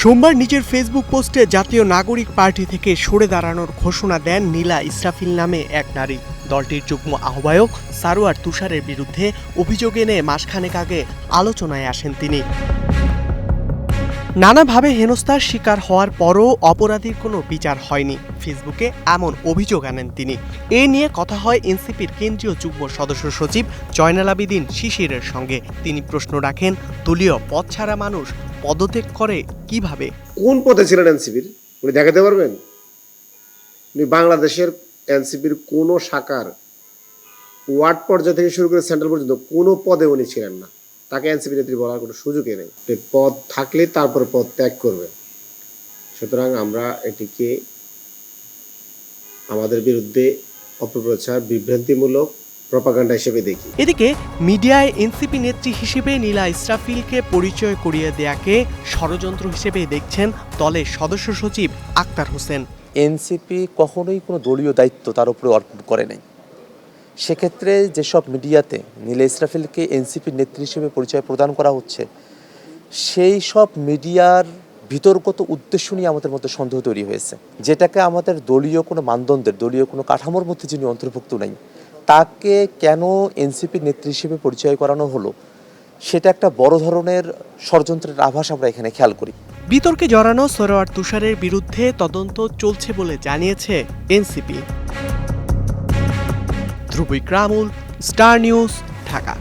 সোমবার নিজের ফেসবুক পোস্টে জাতীয় নাগরিক পার্টি থেকে সরে দাঁড়ানোর ঘোষণা দেন নীলা ইসরাফিল নামে এক নারী। দলটির যুগ্ম আহ্বায়ক সারোয়ার তুষারের বিরুদ্ধে অভিযোগ এনে মাসখানেক আগে আলোচনায় আসেন তিনি। নানাভাবে হেনস্থার শিকার হওয়ার পরও অপরাধীর কোনো বিচার হয়নি, ফেসবুকে এমন অভিযোগ আনেন তিনি। এ নিয়ে কথা হয় এনসিপির কেন্দ্রীয় যুগ্ম সদস্য সচিব জয়নাল আবেদীন শিশিরের সঙ্গে। তিনি প্রশ্ন রাখেন, দলীয় পদ ছাড়া মানুষ পদত্যাগ করে কিভাবে? কোন পদে ছিলেন এনসিপির উনি দেখাতে পারবেন? উনি বাংলাদেশের এনসিপির কোনো শাখার ওয়ার্ড পর্যায় থেকে শুরু করে সেন্ট্রাল পর্যন্ত কোনো পদে উনি ছিলেন না। তাকে এনসিপি নেত্রী বলার কোনো সুযোগই নেই। পদ থাকলে তারপরে পদ ত্যাগ করবেন। সুতরাং আমরা এটিকে আমাদের বিরুদ্ধে অপপ্রচার, বিভ্রান্তিমূলক প্রপাগান্ডা হিসেবে দেখি। এদিকে মিডিয়ায় এনসিপি নেত্রী হিসেবে নীলা ইসরাফিলকে পরিচয় করিয়ে দেয়াকে ষড়যন্ত্র হিসেবে দেখছেন দলের সদস্য সচিব আক্তার হোসেন। এনসিপি কখনোই কোনো দলীয় দায়িত্ব তার উপরে অর্পণ করে নাই। সেক্ষেত্রে যেসব মিডিয়াতে নীলা ইসরাফিলকে এনসিপির নেত্রী হিসেবে পরিচয় প্রদান করা হচ্ছে, সেই সব মিডিয়ার বিতর্কত উদ্দেশ্য নিয়ে আমাদের মধ্যে সন্দেহ তৈরি হয়েছে। যেটাকে আমাদের দলীয় কোনো মানদণ্ডের, দলীয় কোনো কাঠামোর মধ্যে যিনি অন্তর্ভুক্ত নাই, তাকে কেন এনসিপির নেত্রী হিসেবে পরিচয় করানো হলো, সেটা একটা বড় ধরনের ষড়যন্ত্রের আভাস আমরা এখানে খেয়াল করি। বিতর্কে জড়ানো সারোয়ার তুষারের বিরুদ্ধে তদন্ত চলছে বলে জানিয়েছে এনসিপি। ধ্রুব ইকরামুল, স্টার নিউজ, ঢাকা।